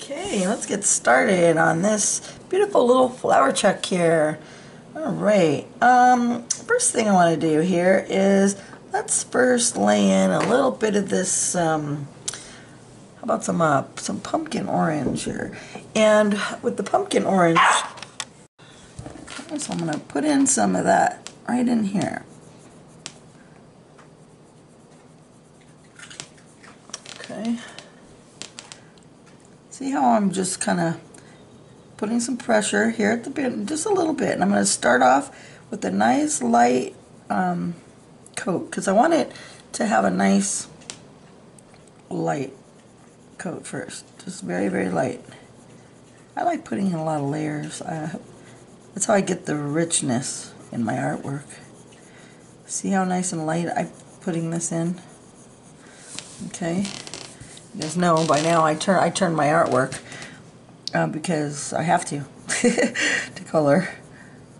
Okay, let's get started on this beautiful little flower chuck here. Alright, first thing I want to do here is let's first lay in a little bit of this, how about some pumpkin orange here. And with the pumpkin orange, so I'm going to put in some of that right in here. Okay. See how I'm just kind of putting some pressure here at the bit, just a little bit. And I'm going to start off with a nice light coat because I want it to have a nice light coat first. Just very, very light. I like putting in a lot of layers. That's how I get the richness in my artwork. See how nice and light I'm putting this in? Okay. You guys know by now I turn my artwork because I have to to color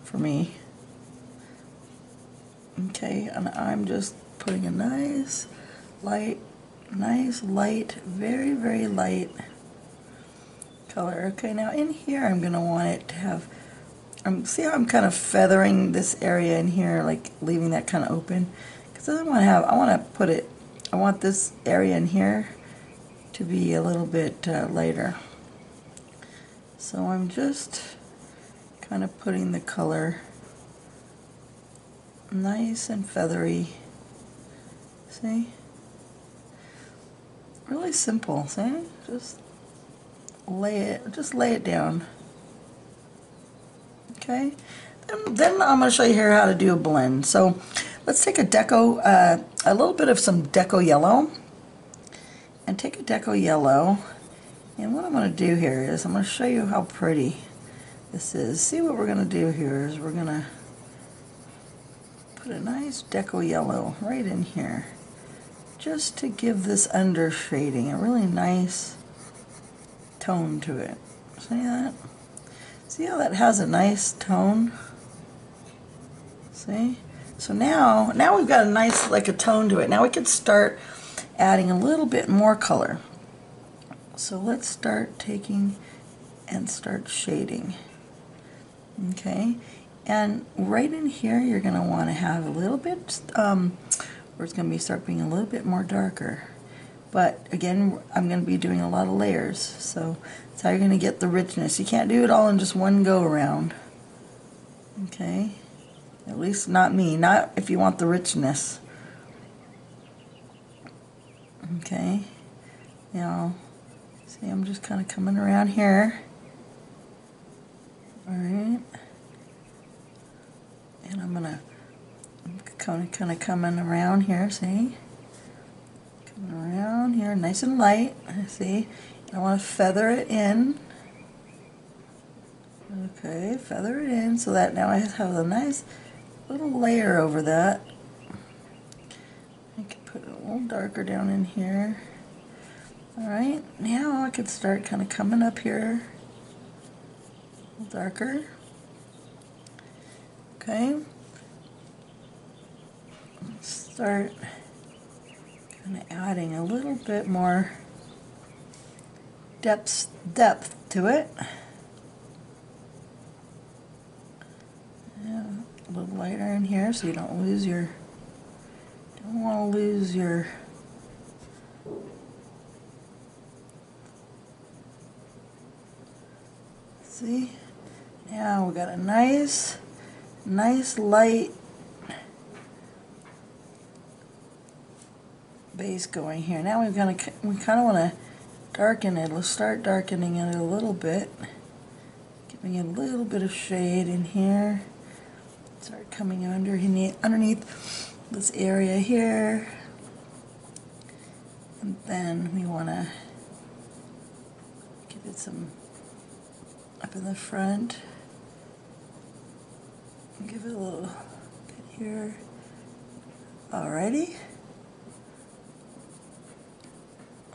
for me. Okay, and I'm just putting a nice light, very, very light color. Okay, now in here I'm going to want it to have, see how I'm kind of feathering this area in here, like leaving that kind of open? Because I want this area in here to be a little bit lighter. So I'm just kind of putting the color nice and feathery. See? Really simple, see? Just lay it down. Okay? Then I'm going to show you here how to do a blend. So let's take a little bit of some deco yellow. And take a deco yellow, and what I'm going to do here is I'm going to show you how pretty this is. See, what we're going to do here is we're going to put a nice deco yellow right in here just to give this under shading a really nice tone to it. See that? See how that has a nice tone? See? So now we've got a nice, like a tone to it. Now we can start adding a little bit more color. So let's start taking and start shading. Okay, and right in here you're going to want to have a little bit where it's going to start being a little bit more darker. But again, I'm going to be doing a lot of layers, so that's how you're going to get the richness. You can't do it all in just one go around. Okay, at least not me, not if you want the richness. Okay, now see, I'm just kind of coming around here. Alright, and I'm kind of coming around here, see? Coming around here, nice and light, see? I want to feather it in. Okay, feather it in so that now I have a nice little layer over that. I can put it a little darker down in here. Alright, now I could start kind of coming up here. A little darker. Okay. Let's start kind of adding a little bit more depth to it. Yeah, a little lighter in here so you don't want to lose your see, now we got a nice light base going here. Now we kind of want to darken it. Let's start darkening it a little bit, giving it a little bit of shade in here. Start coming underneath this area here, and then we want to give it some up in the front. Give it a little bit here. Alrighty.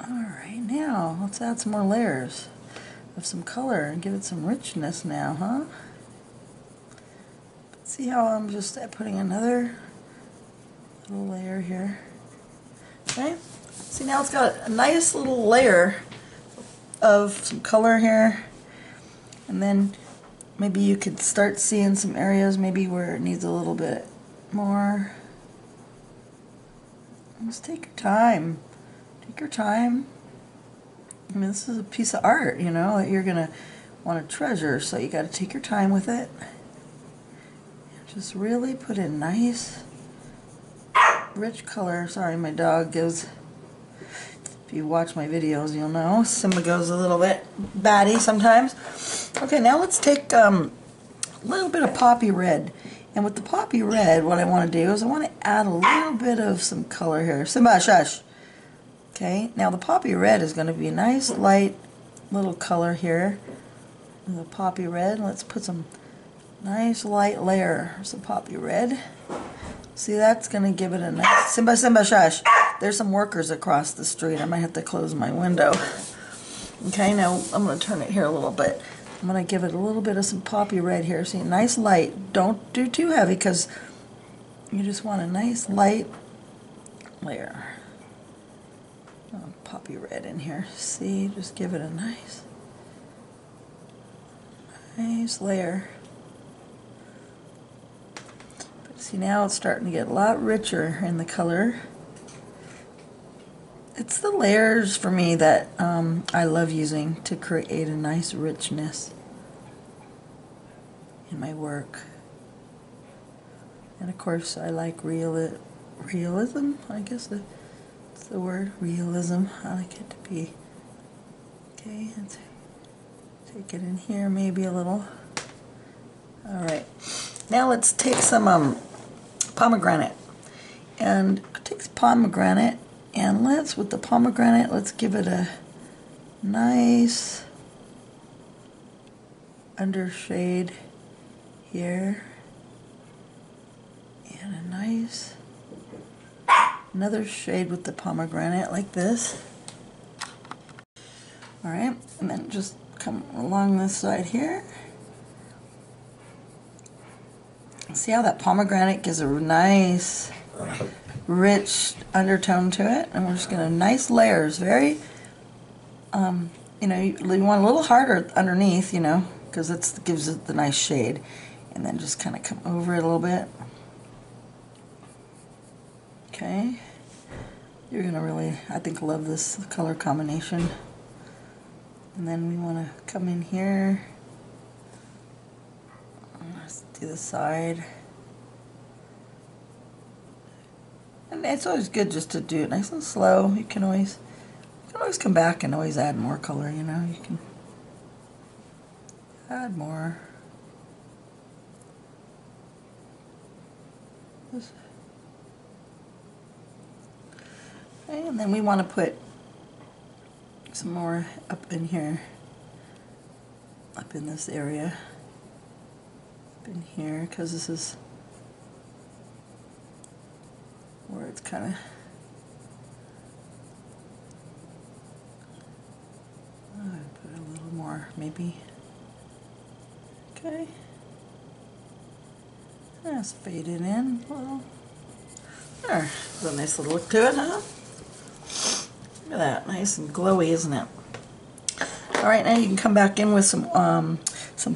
Alright, now let's add some more layers of some color and give it some richness now, huh? See how I'm just putting another little layer here. Okay? See, now it's got a nice little layer of some color here, and then maybe you could start seeing some areas maybe where it needs a little bit more. Just take your time. Take your time. I mean, this is a piece of art, you know, that you're gonna want to treasure, so you got to take your time with it. Just really put in nice, rich color. Sorry, my dog goes. If you watch my videos, you'll know Simba goes a little bit batty sometimes. Okay, now let's take a little bit of poppy red. And with the poppy red, what I want to do is I want to add a little bit of some color here. Simba, shush. Okay, now the poppy red is going to be a nice light little color here. The poppy red. Let's put some nice light layer of some poppy red. See, that's going to give it a nice... Simba, Simba, shush. There's some workers across the street. I might have to close my window. Okay, now I'm going to turn it here a little bit. I'm going to give it a little bit of some poppy red here. See, nice light. Don't do too heavy because you just want a nice light layer of poppy red in here. See, just give it a nice layer. But see, now it's starting to get a lot richer in the color. It's the layers for me that I love using to create a nice richness in my work. And of course I like realism, I guess that's the word, realism. I like it to be, okay, let's take it in here maybe a little. Alright, now let's take some pomegranate. And take some pomegranate. And with the pomegranate, let's give it a nice undershade here. And a nice, another shade with the pomegranate like this. Alright, and then just come along this side here. See how that pomegranate gives a nice rich undertone to it, and we're just going to nice layers, very you know, you want a little harder underneath, you know, because it gives it the nice shade, and then just kind of come over it a little bit. Okay, you're gonna really, I think, love this color combination. And then we want to come in here, let's do the side. And it's always good just to do it nice and slow. You can always come back and always add more color, you know. You can add more. Okay, and then we want to put some more up in here, up in this area, up in here, because this is where it's kind of put a little more maybe. Okay, let's fade it in a little. There, there's a nice little look to it, huh? Look at that, nice and glowy, isn't it? All right, now you can come back in with some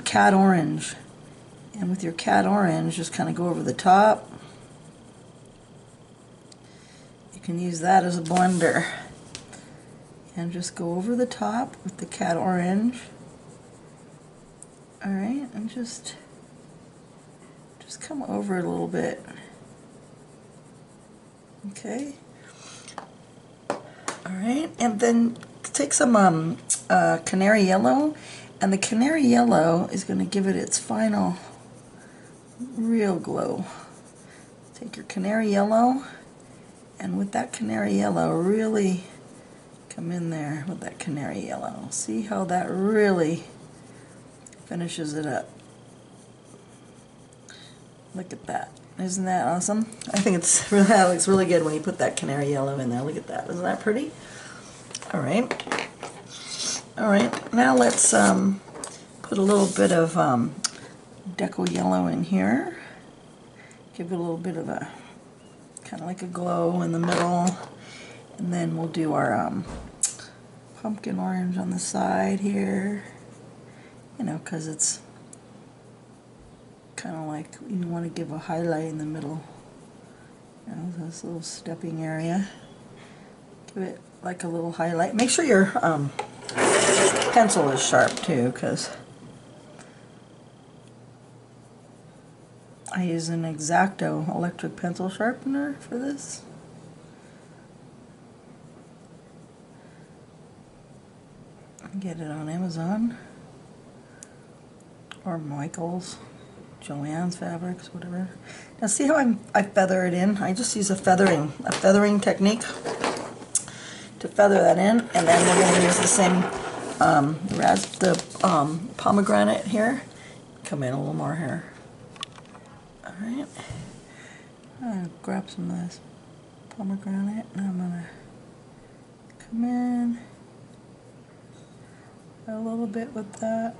cat orange, and with your cat orange, just kind of go over the top. You can use that as a blender, and just go over the top with the cat orange. All right, and just come over it a little bit. Okay. All right, and then take some canary yellow, and the canary yellow is going to give it its final real glow. Take your canary yellow, and with that canary yellow, really come in there with that canary yellow. See how that really finishes it up. Look at that. Isn't that awesome? I think that looks really good when you put that canary yellow in there. Look at that. Isn't that pretty? All right. All right. Now let's put a little bit of deco yellow in here. Give it a little bit of a kind of like a glow in the middle, and then we'll do our pumpkin orange on the side here, you know, because it's kind of like you want to give a highlight in the middle, you know, this little stepping area. Give it like a little highlight. Make sure your pencil is sharp too, because I use an Exacto electric pencil sharpener for this. Get it on Amazon or Michael's, Joann's Fabrics, whatever. Now see how I feather it in? I just use a feathering technique to feather that in, and then we're going to use the same pomegranate here. Come in a little more here. All right. I'm going to grab some of this pomegranate, and I'm going to come in a little bit with that.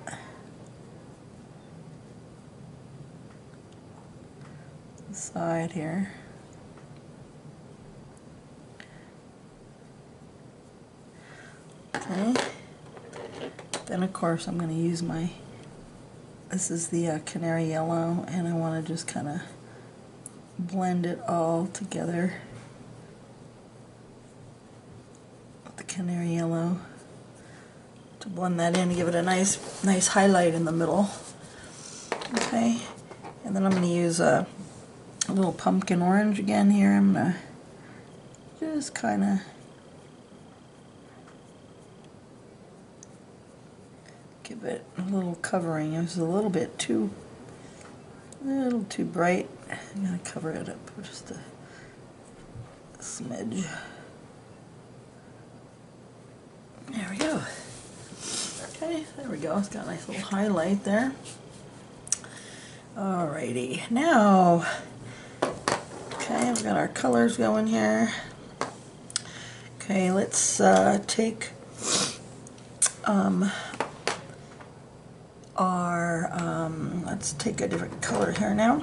The side here. Okay. Then of course I'm going to use this is the canary yellow, and I want to just kind of blend it all together with the canary yellow to blend that in and give it a nice highlight in the middle. Okay, and then I'm going to use a little pumpkin orange again here. I'm going to just kind of give it a little covering. It was a little too bright. I'm going to cover it up with just a smidge. There we go. Okay, there we go. It's got a nice little highlight there. Alrighty, now, okay, we've got our colors going here. Okay, let's take let's take a different color here now.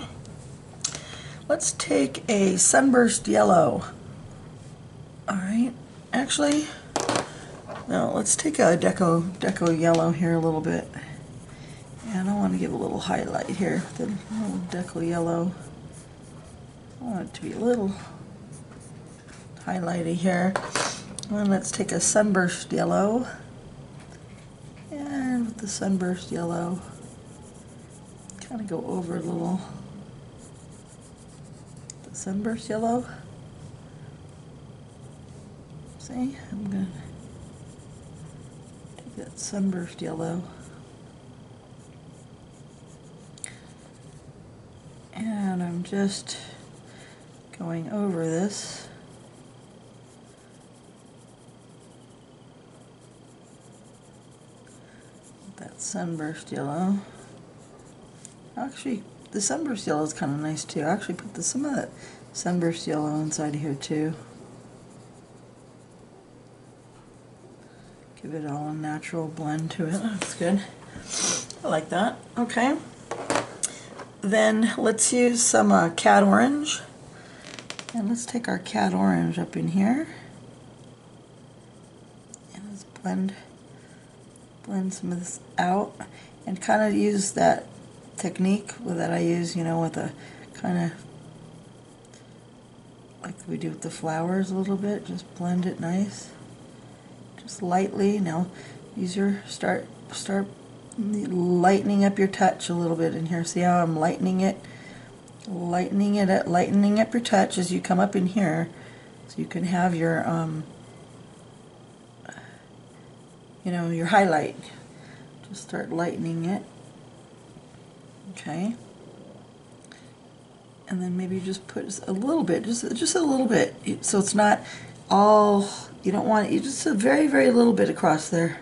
Let's take a sunburst yellow. Alright, actually, no, let's take a deco yellow here a little bit. And I want to give a little highlight here with a little deco yellow. I want it to be a little highlighty here. And let's take a sunburst yellow. And with the sunburst yellow, kind of go over a little. The sunburst yellow. See, I'm going to take that sunburst yellow. And I'm just going over this. That sunburst yellow. Actually, the sunburst yellow is kind of nice too. I actually put some of that sunburst yellow inside here too. Give it all a natural blend to it. That's good. I like that. Okay. Then let's use some cat orange. And let's take our cat orange up in here. And let's blend some of this out. And kind of use that technique that I use, you know, with a kind of like we do with the flowers a little bit. Just blend it nice. Just lightly. Now use your start lightening up your touch a little bit in here. See how I'm lightening up your touch as you come up in here, so you can have your you know, your highlight. Just start lightening it. Okay. And then maybe just put a little bit, just a little bit, so it's not all, you don't want it, you just a very little bit across there.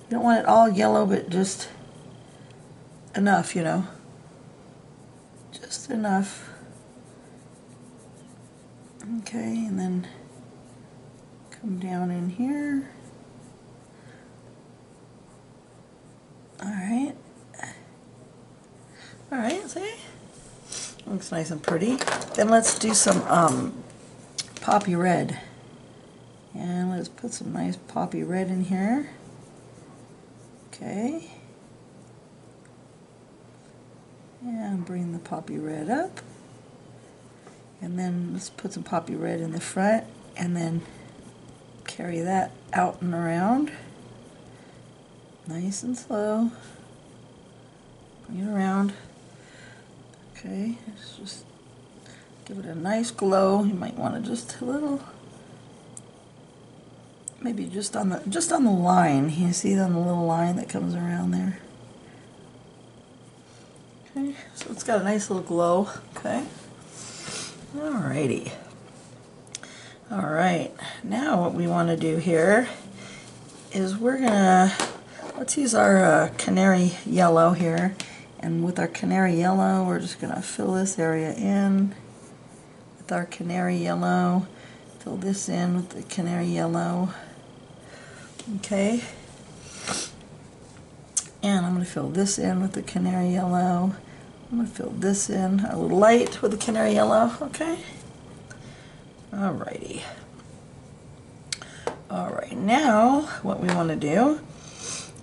You don't want it all yellow, but just enough, you know. Just enough. Okay, and then come down in here. Alright. Alright, see? Looks nice and pretty. Then let's do some poppy red. And let's put some nice poppy red in here. Okay. And bring the poppy red up. And then let's put some poppy red in the front, and then carry that out and around. Nice and slow. Bring it around. Okay, let's just give it a nice glow. You might want to just a little, maybe just on the line. You see on the little line that comes around there. Okay, so it's got a nice little glow. Okay. Alrighty. Alright, now what we want to do here is let's use our canary yellow here, and with our canary yellow we're just going to fill this area in with our canary yellow, fill this in with the canary yellow. Okay, and I'm going to fill this in with the canary yellow. I'm going to fill this in a little light with the canary yellow. Okay. Alrighty. Alright, now what we want to do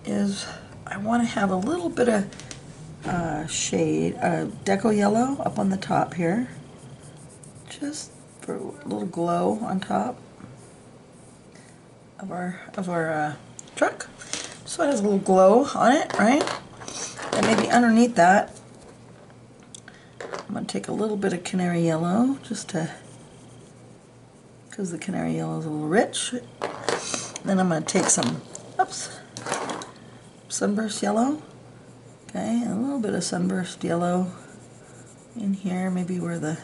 is I want to have a little bit of shade, deco yellow up on the top here, just for a little glow on top of our truck, so it has a little glow on it, right? And maybe underneath that, I'm going to take a little bit of canary yellow, just to, because the canary yellow is a little rich. Then I'm going to take some, sunburst yellow. Okay, and a little bit of sunburst yellow in here, maybe where the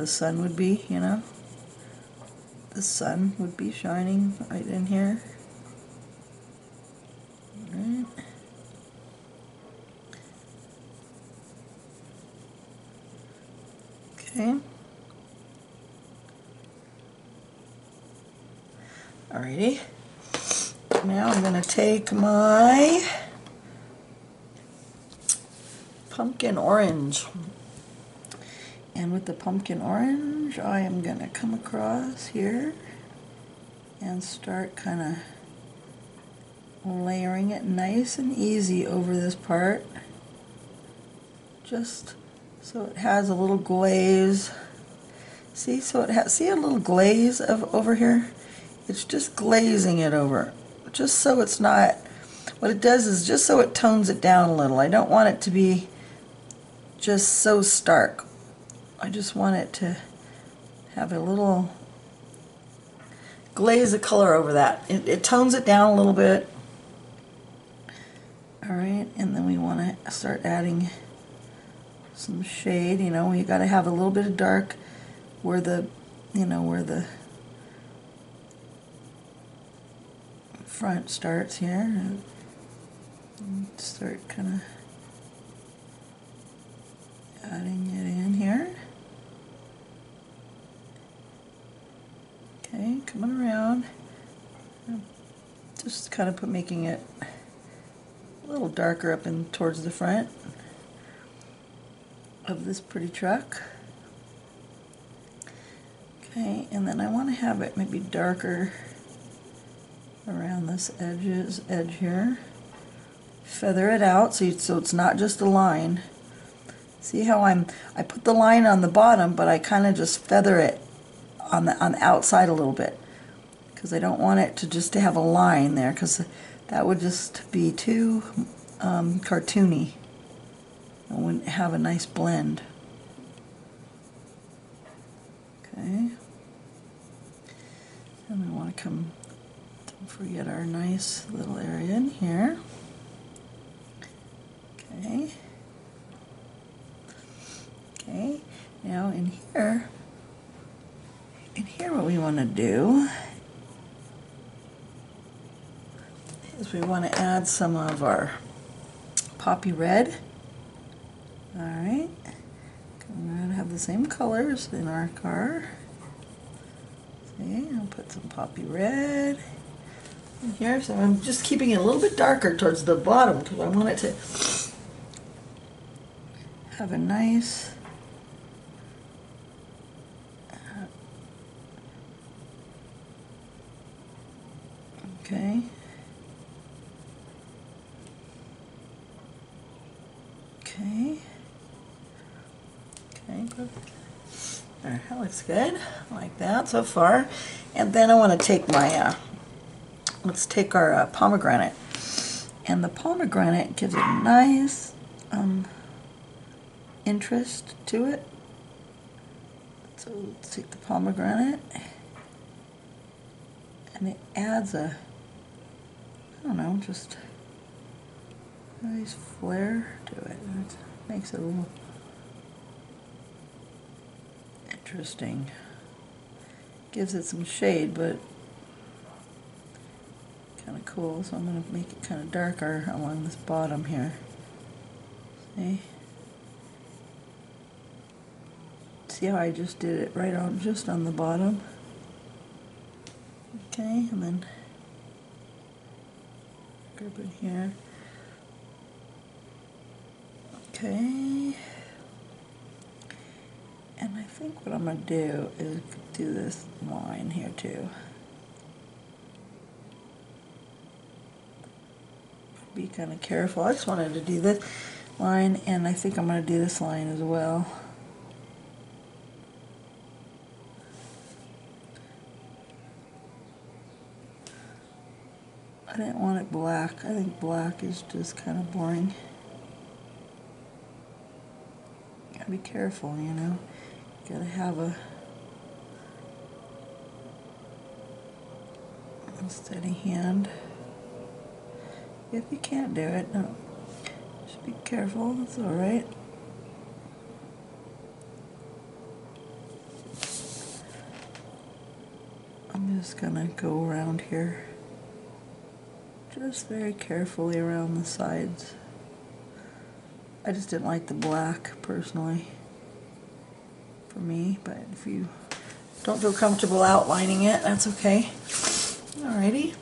sun would be, you know. The sun would be shining right in here. All right. Okay. Alrighty. Now I'm going to take my pumpkin orange. And with the pumpkin orange, I am going to come across here and start kind of layering it nice and easy over this part. Just so it has a little glaze. See, so it has, see a little glaze over here? It's just glazing it over, just so it's not, what it does is just so it tones it down a little. I don't want it to be just so stark. I just want it to have a little glaze of color over that. It tones it down a little bit. Alright, and then we want to start adding some shade. You know, you got to have a little bit of dark where the, you know, where the front starts here, and start kind of adding it in here. Okay, coming around, just kind of making it a little darker up in towards the front of this pretty truck. Okay, and then I want to have it maybe darker around this edge here. Feather it out so it's not just a line. See how I put the line on the bottom, but I kind of just feather it on the outside a little bit, because I don't want it to just to have a line there, because that would just be too cartoony. I wouldn't have a nice blend. Okay, and we want to come. Don't forget our nice little area in here. Okay. Okay, now in here what we want to do is we want to add some of our poppy red. Alright, we're going to have the same colors in our car. See, I'll put some poppy red in here. So I'm just keeping it a little bit darker towards the bottom because I want it to have a nice Okay. Okay. Okay, perfect. All right, that looks good. I like that so far. And then I want to take my, let's take our pomegranate. And the pomegranate gives a nice interest to it. So let's take the pomegranate. And it adds a, I don't know, just a nice flair to it. It makes it a little interesting. Gives it some shade, but kind of cool. So I'm going to make it kind of darker along this bottom here. See? See how I just did it right on, just on the bottom? Okay, and then grab it here. Okay. And I think what I'm going to do is do this line here too. Be kind of careful. I just wanted to do this line, and I think I'm going to do this line as well. I didn't want it black. I think black is just kind of boring. You gotta be careful, you know. You gotta have a steady hand. If you can't do it, no. Just be careful, that's alright. I'm just gonna go around here. Just very carefully around the sides. I just didn't like the black, personally, for me, but if you don't feel comfortable outlining it, that's okay. Alrighty.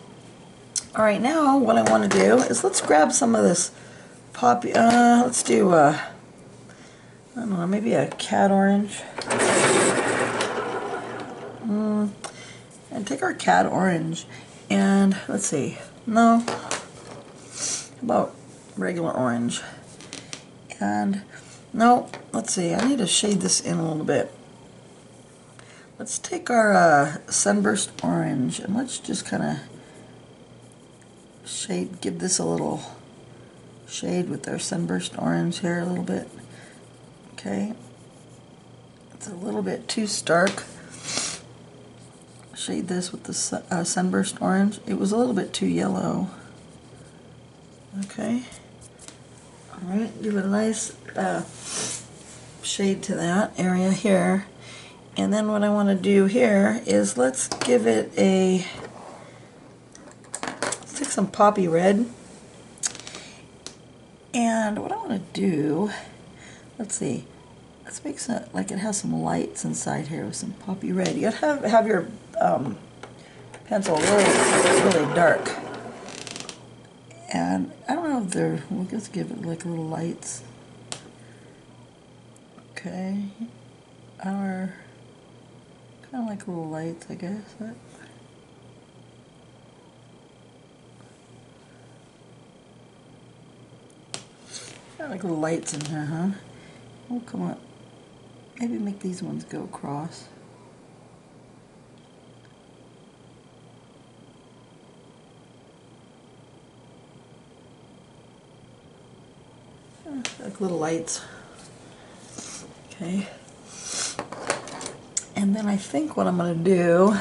Alright, now what I want to do is let's grab some of this poppy, let's do, I don't know, maybe a cat orange. And take our cat orange, and let's see, no, how about regular orange? And no, let's see, I need to shade this in a little bit. Let's take our sunburst orange, and let's just kind of shade, give this a little shade with our sunburst orange here a little bit. Okay, it's a little bit too stark. Shade this with the sunburst orange. It was a little bit too yellow. Okay. Alright, give it a nice shade to that area here. And then what I want to do here is let's give it a, let's take some poppy red. And what I want to do, let's see, let's make some, like it has some lights inside here with some poppy red. You gotta have your pencil really dark. And I don't know if they're, we'll just give it like little lights. Okay. Our, kind of like little lights, I guess. Kind of like little lights in here, huh? Oh, come on. Maybe make these ones go across. Like little lights. Okay. And then I think what I'm going to do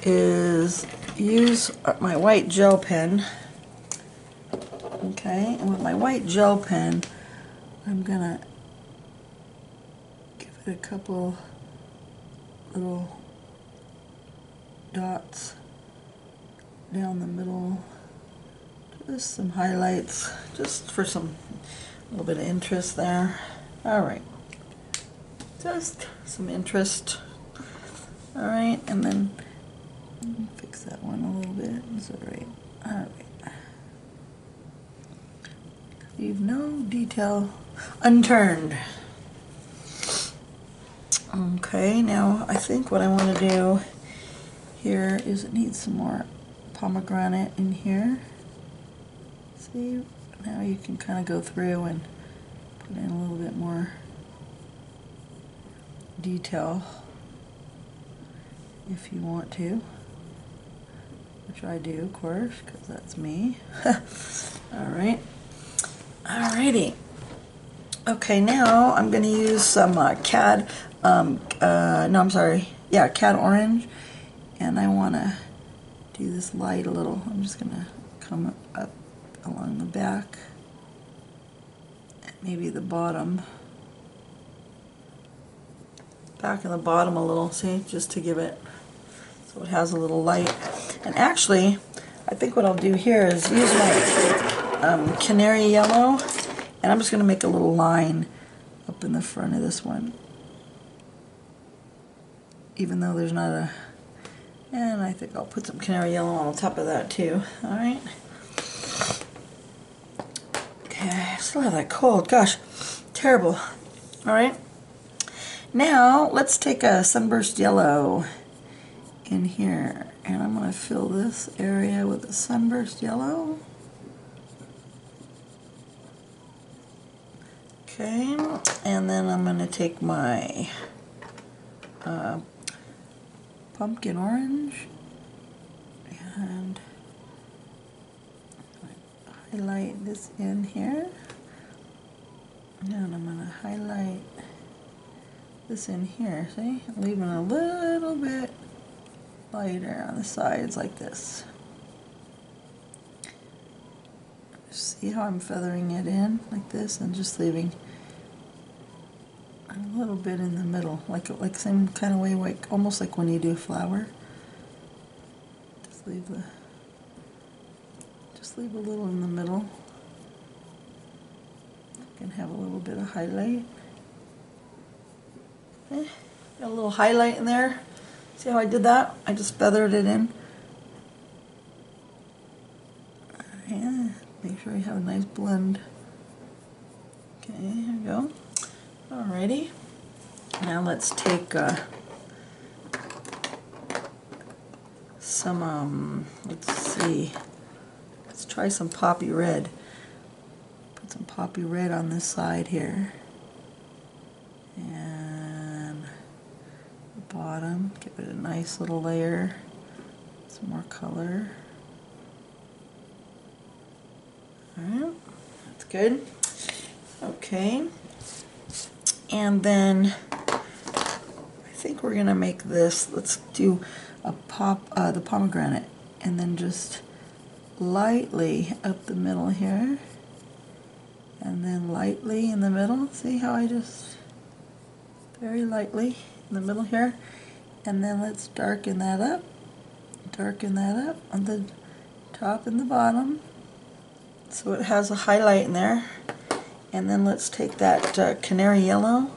is use my white gel pen. Okay, and with my white gel pen, I'm going to give it a couple little dots down the middle. Just some highlights, just for some little bit of interest there. Alright, just some interest. Alright, and then fix that one a little bit. It's alright. Alright. Leave no detail unturned. Okay, now I think what I want to do here is it needs some more pomegranate in here. See, now you can kind of go through and put in a little bit more detail if you want to, which I do, of course, because that's me. Alright. Alrighty. Okay, now I'm going to use some cad orange, and I want to do this light a little. I'm just going to come up along the back, and maybe the bottom, back and the bottom a little, see, just to give it so it has a little light. And actually, I think what I'll do here is use my canary yellow, and I'm just going to make a little line up in the front of this one, even though there's not a, and I think I'll put some canary yellow on top of that too. Alright. Okay, I still have that cold. Gosh, terrible. Alright. Now, let's take a sunburst yellow in here, and I'm going to fill this area with a sunburst yellow. Okay, and then I'm going to take my pumpkin orange and highlight this in here, and I'm going to highlight this in here, see, leaving a little bit lighter on the sides like this. See how I'm feathering it in like this, and just leaving a little bit in the middle, like same kind of way, like almost like when you do a flower. Just leave a little in the middle. You can have a little bit of highlight. Got a little highlight in there. See how I did that? I just feathered it in. Yeah, make sure you have a nice blend. Okay, here we go. Alrighty. Now let's take some, let's see, let's try some poppy red. Put some poppy red on this side here. And the bottom, give it a nice little layer. Some more color. Alright, that's good. Okay. And then I think we're gonna make this, let's do a the pomegranate, and then just lightly up the middle here, and then lightly in the middle. See how I just very lightly in the middle here, and then let's darken that up on the top and the bottom so it has a highlight in there. And then let's take that canary yellow.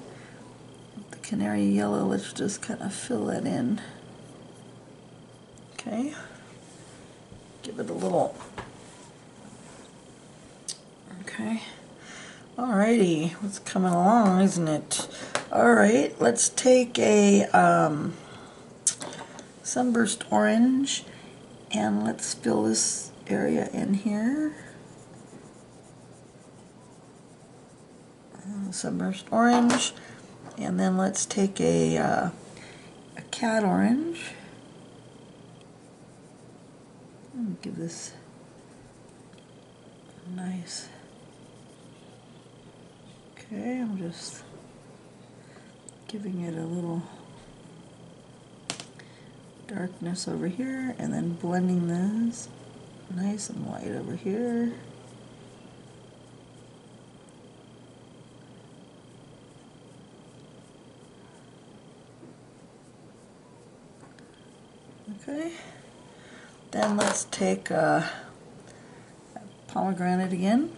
The canary yellow, let's just kind of fill that in. Okay. Give it a little. Okay. Alrighty. It's coming along, isn't it? Alright, let's take a sunburst orange, and let's fill this area in here. Sunburst orange, and then let's take a cad orange and give this a nice. Okay, I'm just giving it a little darkness over here, and then blending this nice and light over here. Okay, then let's take a pomegranate again,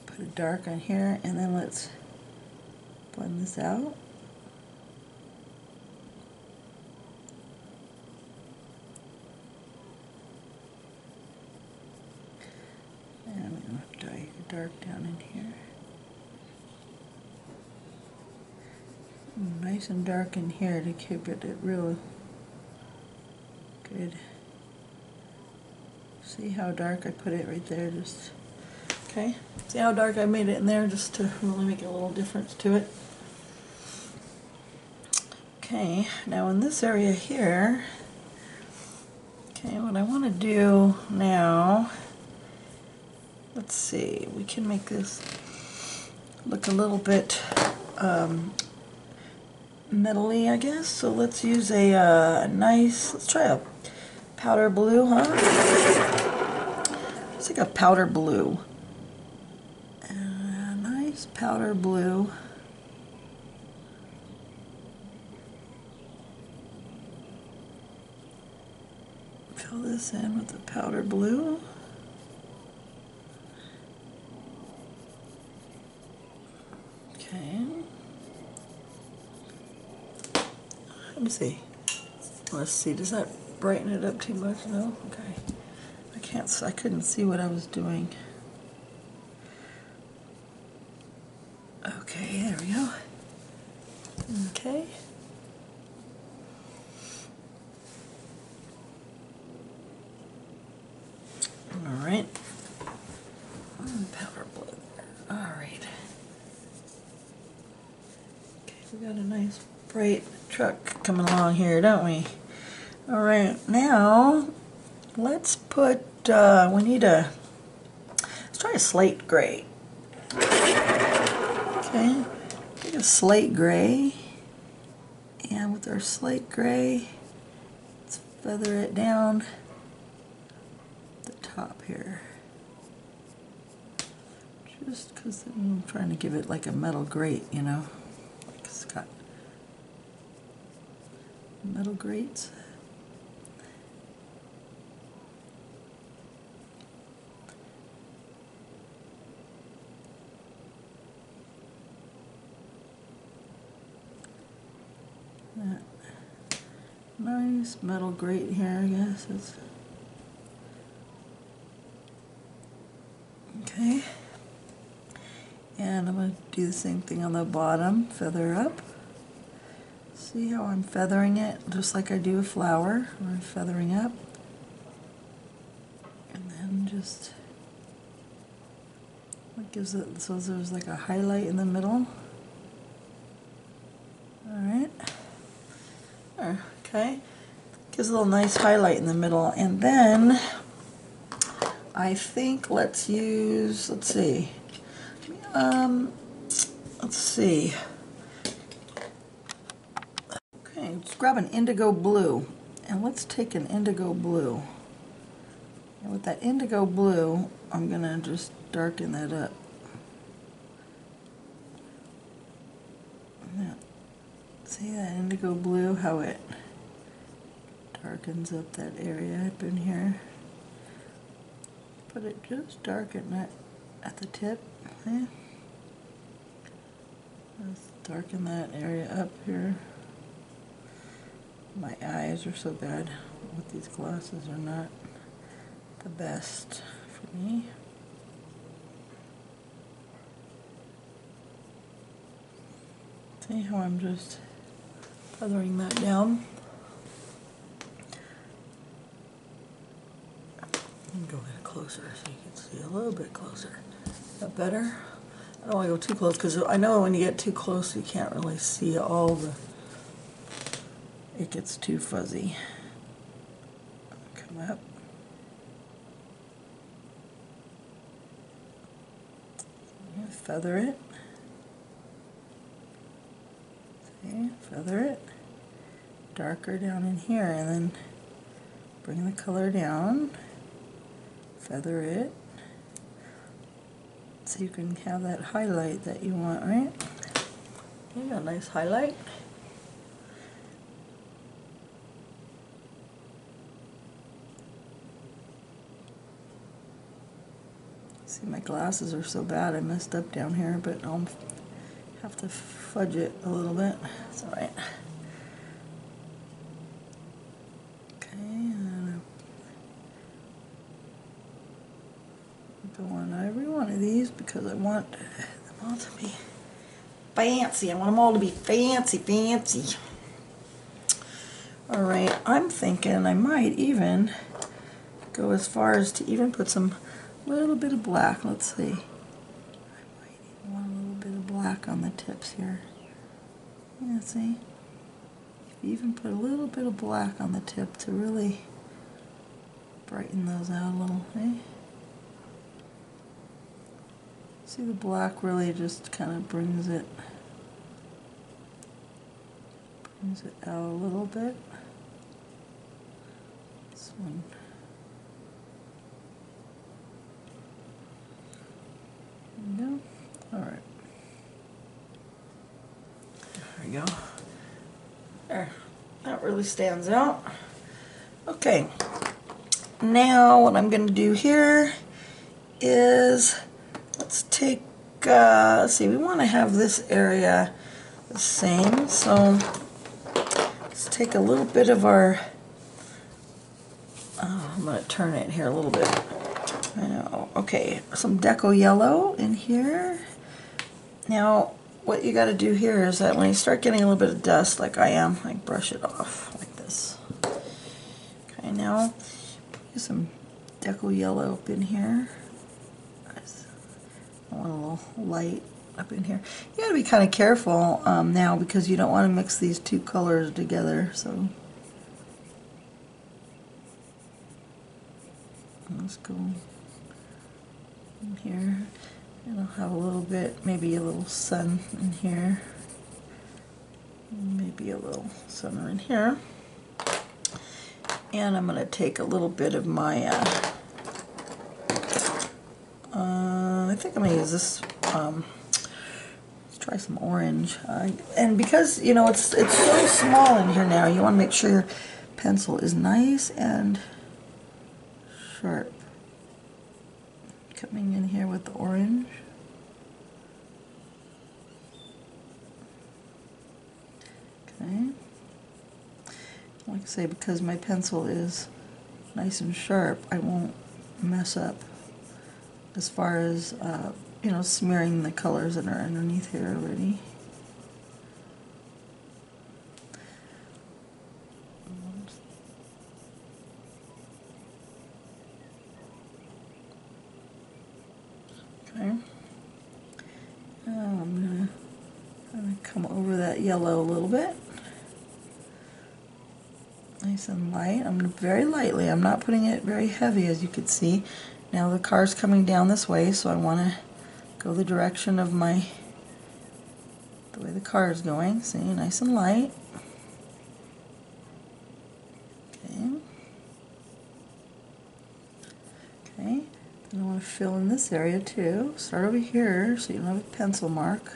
put a dark on here, and then let's blend this out. And I'm going to dye dark down in here. Nice and dark in here to keep it real highlighted. See how dark I put it right there? Just okay. See how dark I made it in there, just to really make a little difference to it. Okay, now in this area here, okay, what I want to do now, let's see, we can make this look a little bit metally, I guess. So let's use a nice, let's try a powder blue, huh? It's like a powder blue. A nice powder blue. Fill this in with the powder blue. Okay. Let me see. Let's see, does that brighten it up too much? No? Okay. I couldn't see what I was doing. Okay, there we go. Okay. All right. Powder blue there. All right. Okay, we got a nice bright truck coming along here, don't we? All right, now let's put, let's try a slate gray. Okay, take a slate gray, and with our slate gray, let's feather it down the top here. Just because I'm trying to give it like a metal grate, you know, like it's got metal grates. That nice metal grate here, I guess. Okay. And I'm going to do the same thing on the bottom, feather up. See how I'm feathering it, just like I do a flower. I'm feathering up. And then just, what gives it, so there's like a highlight in the middle. Alright. Okay. Gives a little nice highlight in the middle. And then, I think let's see. Let's see. Okay, let's grab an indigo blue, and let's take an indigo blue. And with that indigo blue, I'm gonna just darken that up. Yeah. See that indigo blue, how it darkens up that area up in here. But it just darkened it at the tip. Okay. Let's darken that area up here. My eyes are so bad with these glasses, are not the best for me. See how I'm just feathering that down? Go a bit closer so you can see a little bit closer. Is that better? I don't want to go too close because I know when you get too close you can't really see all the, it gets too fuzzy. Come up. Feather it. See, feather it. Darker down in here, and then bring the color down. Feather it. So you can have that highlight that you want, right? You got a nice highlight. See, my glasses are so bad, I messed up down here, but I'll have to fudge it a little bit. It's alright. Okay, go on every one of these because I want them all to be fancy. I want them all to be fancy. All right, I'm thinking I might even go as far as to even put some little bit of black. Let's see. I might even want a little bit of black on the tips here. Yeah, see? Even put a little bit of black on the tip to really brighten those out a little, eh? See, the black really just kind of brings it out a little bit. This one. There we go. All right. There we go. There. That really stands out. Okay. Now what I'm going to do here is, let's take, let's see, we want to have this area the same, so let's take a little bit of our, I'm going to turn it here a little bit. I know. Okay, some deco yellow in here. Now, what you got to do here is that when you start getting a little bit of dust, like I am, like brush it off like this. Okay, now use some deco yellow up in here. I want a little light up in here. You got to be kind of careful now because you don't want to mix these two colors together. So let's go in here, and I'll have a little bit, maybe a little sun in here, maybe a little sun in here, and I'm going to take a little bit of my. I think I'm going to use this. Let's try some orange. And because, you know, it's so small in here now, you want to make sure your pencil is nice and sharp. Coming in here with the orange. Okay. Like I say, because my pencil is nice and sharp, I won't mess up as far as you know, smearing the colors that are underneath here already. Okay. Now I'm gonna come over that yellow a little bit. Nice and light. I'm very lightly. I'm not putting it very heavy, as you can see. Now the car's coming down this way, so I want to go the direction of the way the car is going. See, nice and light. Okay. Okay. And I want to fill in this area too. Start over here so you don't have a pencil mark.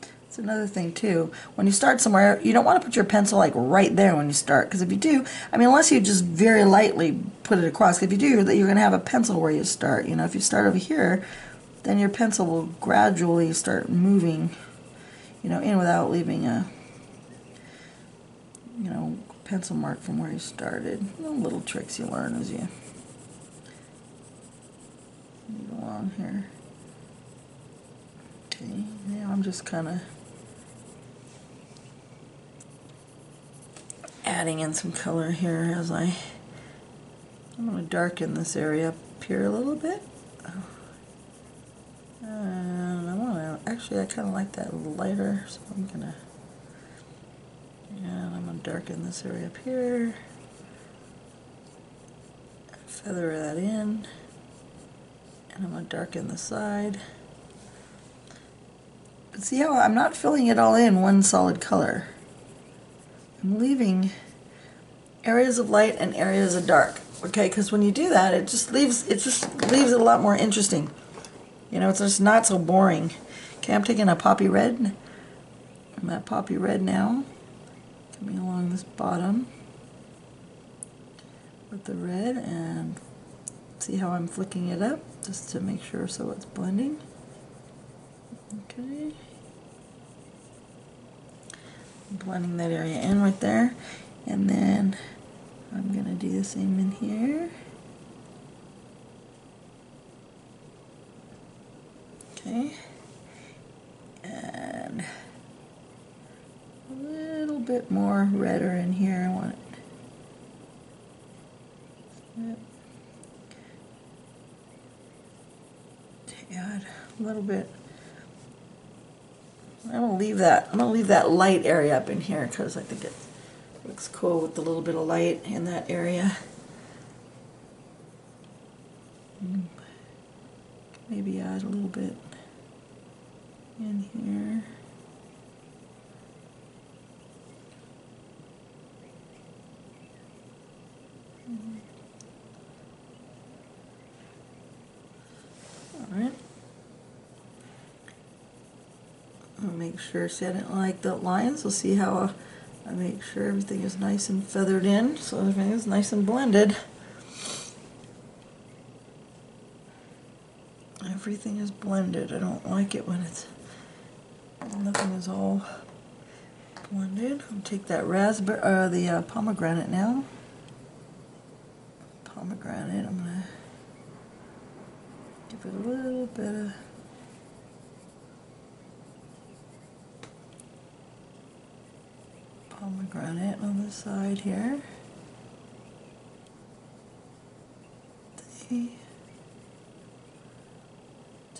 That's another thing too. When you start somewhere, you don't want to put your pencil like right there when you start, because if you do, I mean, unless you just very lightly put it across, if you do, you're going to have a pencil where you start. You know, if you start over here, then your pencil will gradually start moving, you know, in without leaving a, you know, pencil mark from where you started. Little tricks you learn as you go along here. Okay, now I'm just kind of adding in some color here as I'm going to darken this area up here a little bit. And I want to, actually I kind of like that a little lighter, so I'm going to, and I'm going to darken this area up here. Feather that in. And I'm going to darken the side. But see how I'm not filling it all in one solid color. I'm leaving areas of light and areas of dark. Okay, because when you do that, it just leaves it a lot more interesting. You know, it's just not so boring. Okay, I'm taking a poppy red. I'm at poppy red now. Coming along this bottom with the red, and see how I'm flicking it up just to make sure so it's blending. Okay. Blending that area in right there, and then I'm going to do the same in here. Okay, and a little bit more redder in here. I want it. Yep. Add a little bit. I'm gonna leave that light area up in here because I think it looks cool with a little bit of light in that area. Maybe add a little bit in here. All right. I'll make sure, see, I didn't like the lines. We'll see how I make sure everything is nice and feathered in, so everything is nice and blended. Everything is blended. I don't like it when nothing is all blended. I'll take that raspberry, the pomegranate now. Pomegranate, I'm gonna give it a little bit of pomegranate on the side here.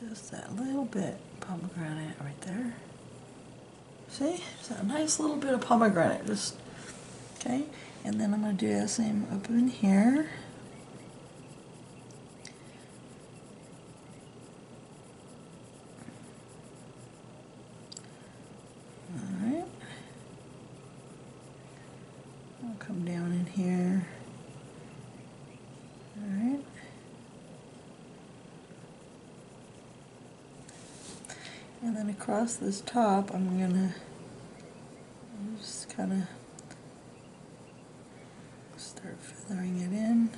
Just that little bit pomegranate right there. See? Just that nice little bit of pomegranate. Just okay. And then I'm going to do the same up in here. Alright. I'll come down in here. Alright. And then across this top, I'm gonna just kind of start feathering it in.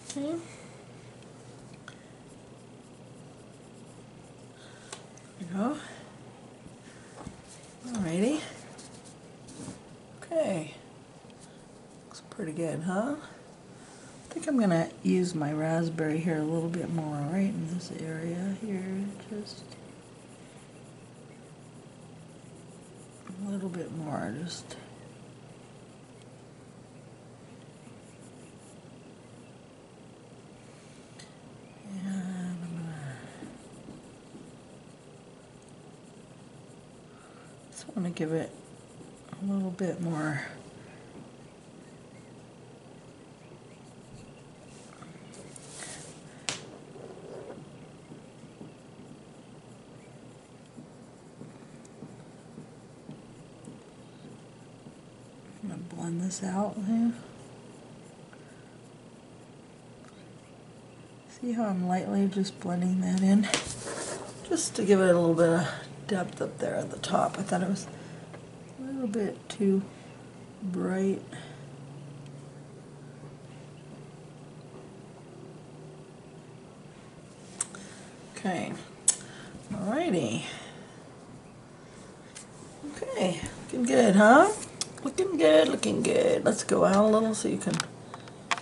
Okay. There we go. Alrighty. Okay. Looks pretty good, huh? I think I'm going to use my raspberry here a little bit more, right in this area here, just a little bit more, just and I'm just want to give it a little bit more. I'm going to blend this out here. See how I'm lightly just blending that in? Just to give it a little bit of depth up there at the top. I thought it was a little bit too bright. Okay. Alrighty. Okay. Looking good, huh? Looking good, looking good. Let's go out a little so you can,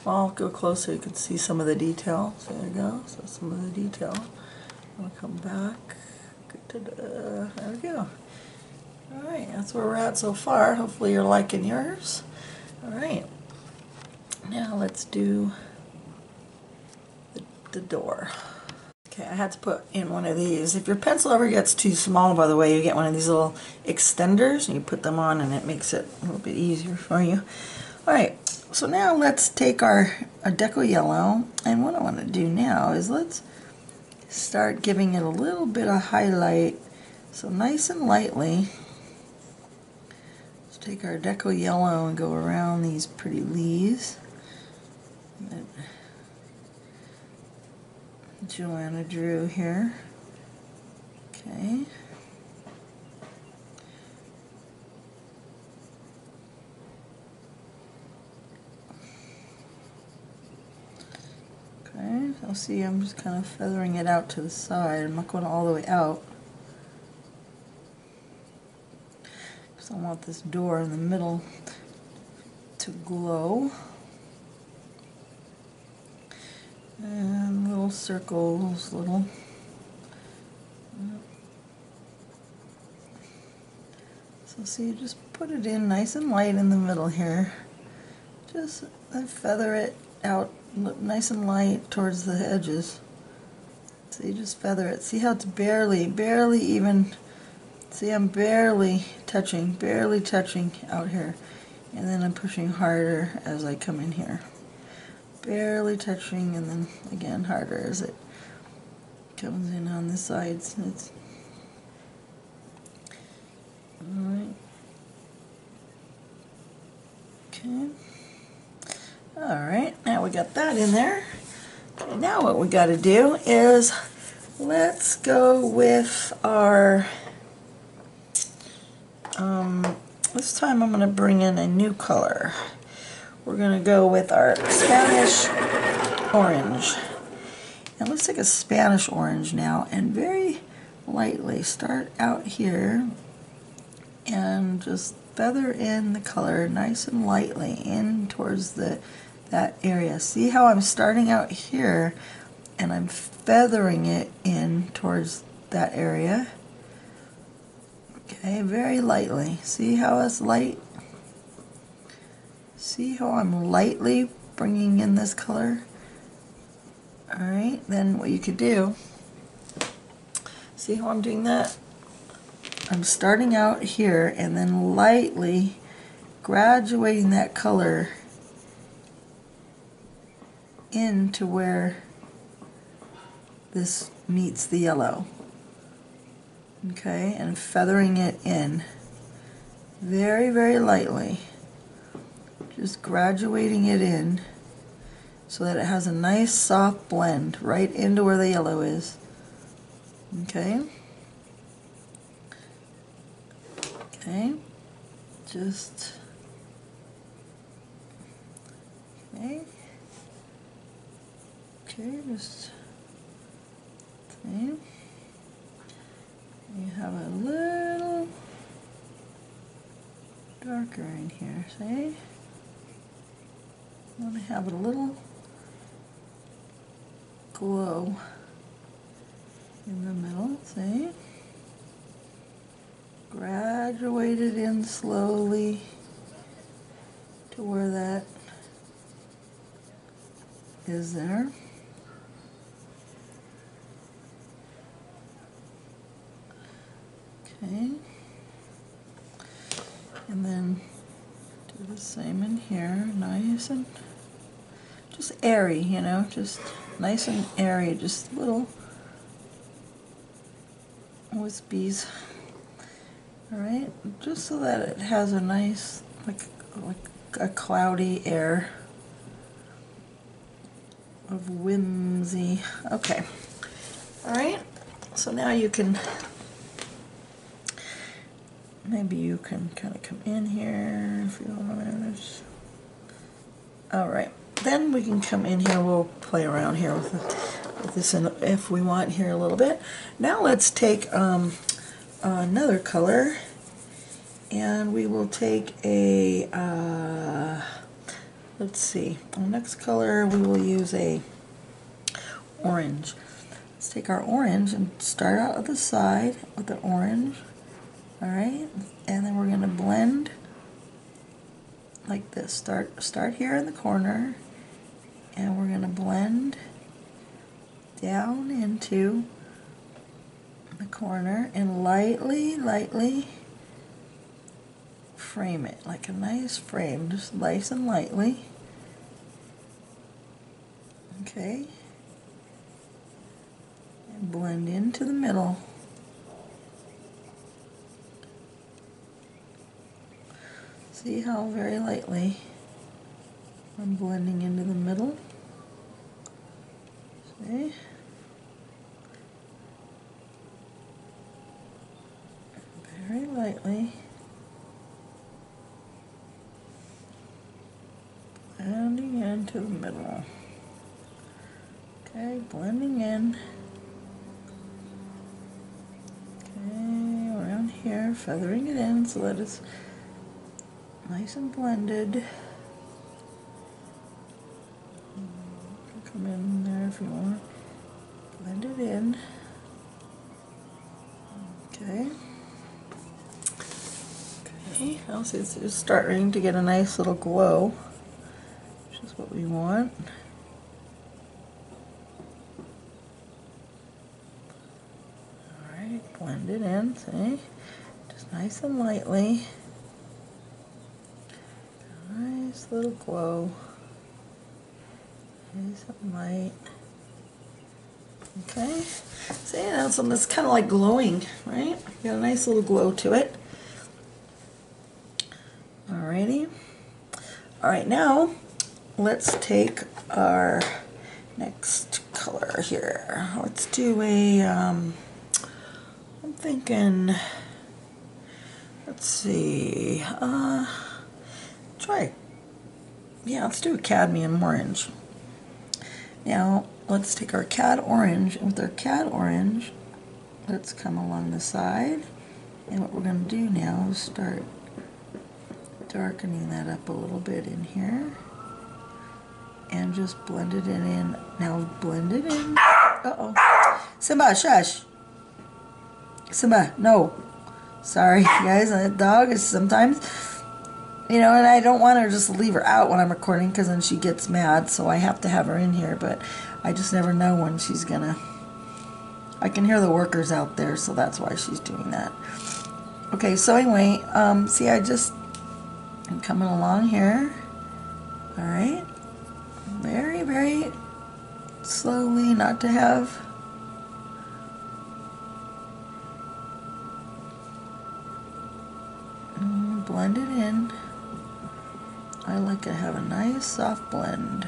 well, I'll go closer so you can see some of the details. There you go. So some of the detail. I'll come back. There we go. Alright, that's where we're at so far. Hopefully you're liking yours. Alright. Now let's do the door. Okay, I had to put in one of these. If your pencil ever gets too small, by the way, you get one of these little extenders and you put them on and it makes it a little bit easier for you. Alright, so now let's take our deco yellow, and what I want to do now is let's start giving it a little bit of highlight. So nice and lightly, let's take our deco yellow and go around these pretty leaves that Joanna drew here. Okay. Okay, so see, I'm just kind of feathering it out to the side. I'm not going all the way out. Because I want this door in the middle to glow. And little circles, little. So see, just put it in nice and light in the middle here. Just feather it out nice and light towards the edges. So you just feather it. See how it's barely even. See, I'm barely touching out here. And then I'm pushing harder as I come in here. Barely touching, and then again harder as it comes in on the sides. It's alright. Okay. Alright, now we got that in there. Okay, now what we got to do is let's go with our this time I'm going to bring in a new color. We're going to go with our Spanish orange. And let's take a Spanish orange now and very lightly start out here and just feather in the color nice and lightly in towards that area. See how I'm starting out here and I'm feathering it in towards that area. Okay, very lightly. See how it's light? See how I'm lightly bringing in this color? Alright, then what you could do, see how I'm doing that? I'm starting out here and then lightly graduating that color into where this meets the yellow. Okay, and feathering it in very, very lightly. Just graduating it in so that it has a nice soft blend right into where the yellow is. Okay. Okay. Just okay. Okay, just okay. You have a little darker in here, see? I want to have a little glow in the middle, see? Graduate it in slowly to where that is there. Okay. And then do the same in here, nice and just airy, you know, just nice and airy, just little wispies. Alright, just so that it has a nice, like a cloudy air of whimsy. Okay. Alright, so now you can, maybe you can kind of come in here if you want. Alright, then we can come in here, we'll play around here with this if we want here a little bit. Now let's take another color, and we will take a, let's see, the next color we will use a orange. Let's take our orange and start out at the side with the orange. Alright, and then we're going to blend like this. Start here in the corner, and we're going to blend down into the corner and lightly frame it like a nice frame, just nice and lightly. Okay, and blend into the middle. See how very lightly I'm blending into the middle? See? Very lightly. Blending into the middle. Okay, blending in. Okay, around here, feathering it in so that it's nice and blended. Come in there if you want. Blend it in. Okay. See, now it's just starting to get a nice little glow, which is what we want. Alright, blend it in, see? Just nice and lightly. Nice little glow. Nice and light. Okay, see, now it's kind of like glowing, right? Got a nice little glow to it. Alrighty. Alright, now let's take our next color here. Let's do a, I'm thinking, let's see, let's do a cadmium orange. Now, let's take our cad orange, and with our cad orange, let's come along the side, and what we're going to do now is start darkening that up a little bit in here, and just blend it in. Now blend it in. Uh-oh. Simba, shush. Simba, no. Sorry, guys, that dog is sometimes, you know, and I don't want to just leave her out when I'm recording because then she gets mad, so I have to have her in here, but I just never know when she's gonna. I can hear the workers out there, so that's why she's doing that. Okay, so anyway, see, I'm coming along here. Alright. Very, very slowly, not to have. Blend it in. I like to have a nice soft blend.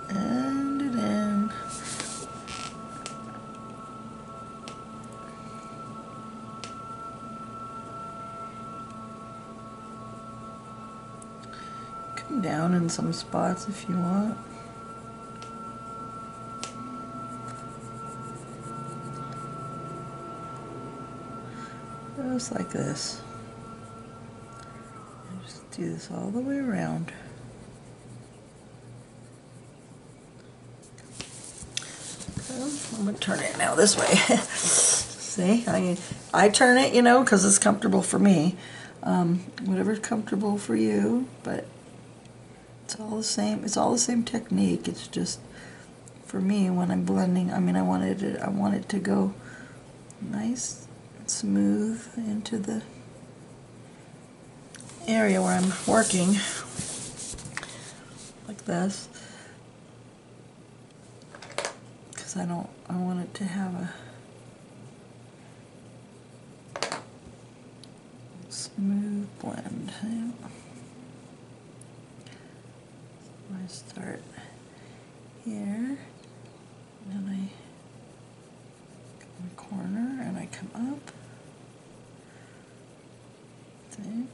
Blend it in. Come down in some spots if you want. Just like this. And just do this all the way around. So I'm going to turn it now this way. See, I turn it, you know, because it's comfortable for me. Whatever's comfortable for you, but it's all the same. It's all the same technique. It's just for me when I'm blending. I mean, I want it to go nice. Smooth into the area where I'm working, like this, because I want it to have a smooth blend. So I start here, and then I go in the corner, and I come up. See?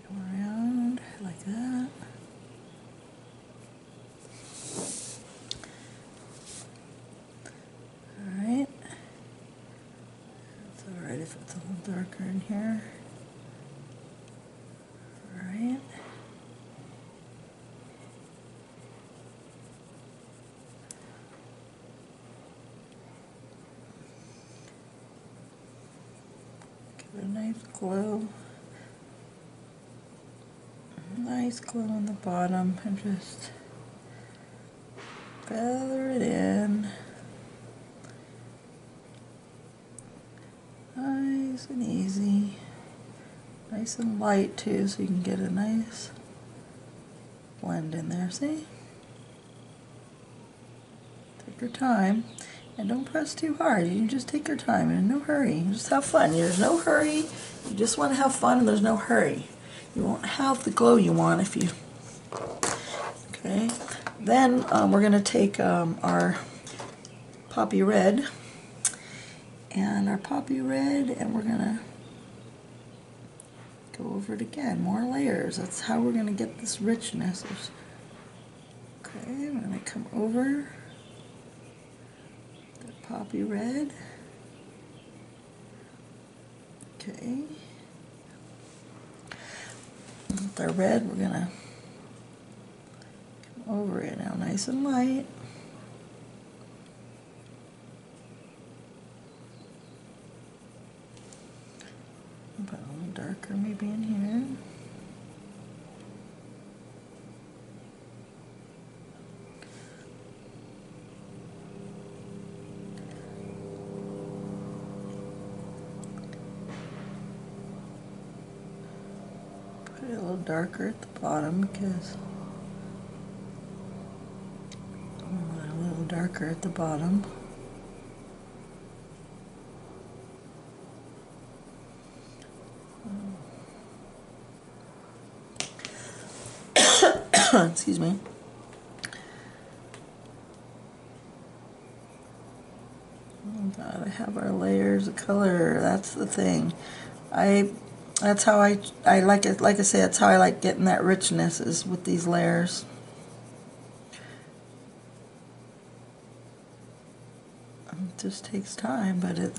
Go around like that. Alright. It's alright if it's a little darker in here. Alright. A nice glow, nice glow on the bottom, and just feather it in, nice and easy, nice and light too, so you can get a nice blend in there. See? Take your time. And don't press too hard. You can just take your time and no hurry. Just have fun. There's no hurry. You just want to have fun and there's no hurry. You won't have the glow you want if you... Okay. Then we're going to take our poppy red. And our poppy red, and we're going to go over it again. More layers. That's how we're going to get this richness. Okay, I'm going to come over poppy red. Okay. With our red, we're gonna come over it now, nice and light. darker maybe in here. Put it a little darker at the bottom because I want it a little darker at the bottom. Excuse me. Gotta have our layers of color. That's the thing. That's how I like it. Like I say, that's how I like getting that richness, is with these layers. It just takes time, but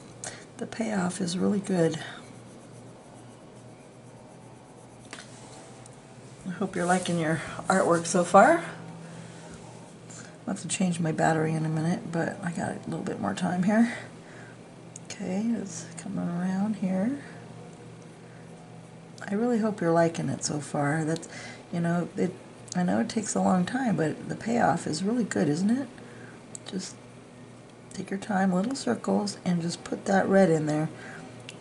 the payoff is really good. I hope you're liking your artwork so far. I'll have to change my battery in a minute, but I got a little bit more time here. Okay, it's coming around here. I really hope you're liking it so far. That's, you know, I know it takes a long time, but the payoff is really good, isn't it? Just take your time, little circles, and just put that red in there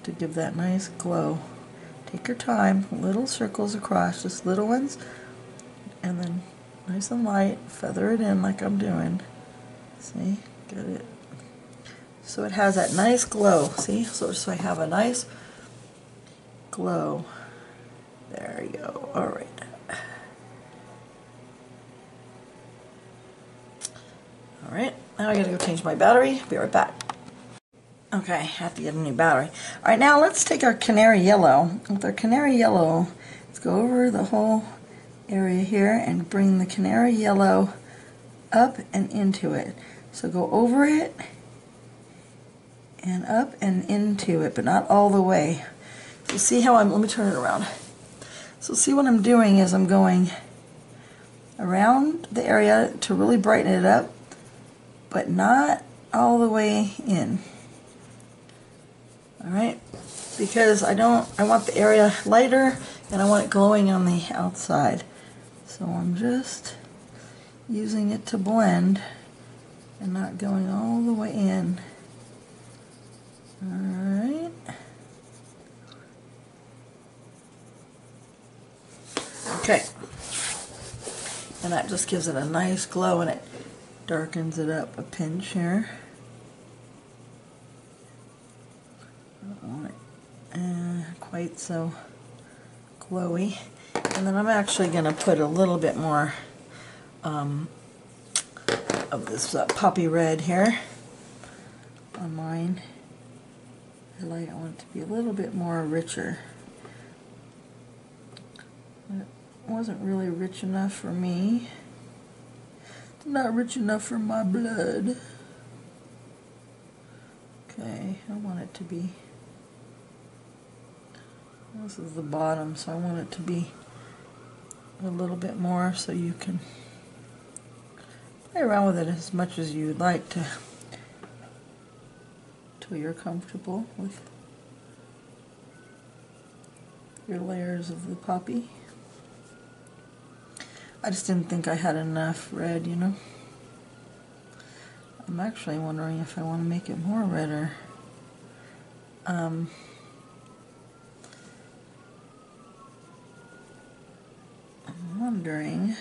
to give that nice glow. Take your time, little circles across, just little ones, and then nice and light, feather it in like I'm doing. See, get it. So it has that nice glow, see? So I have a nice glow. There you go, all right. All right, now I gotta go change my battery. Be right back. Okay, I have to get a new battery. All right, now let's take our canary yellow. With our canary yellow, let's go over the whole area here and bring the canary yellow up and into it. So go over it and up and into it, but not all the way. So see how let me turn it around. So see what I'm doing is I'm going around the area to really brighten it up, but not all the way in. All right, because I want the area lighter and I want it glowing on the outside. So I'm just using it to blend and not going all the way in. All right. Okay. And that just gives it a nice glow and it darkens it up a pinch here. I don't want it quite so glowy. And then I'm actually going to put a little bit more of this poppy red here on mine. I want it to be a little bit more richer. It wasn't really rich enough for me. It's not rich enough for my blood. Okay, I want it to be, this is the bottom, so I want it to be a little bit more so you can play around with it as much as you'd like to till you're comfortable with your layers of the poppy. I just didn't think I had enough red, you know. I'm actually wondering if I want to make it more redder. I'm wondering.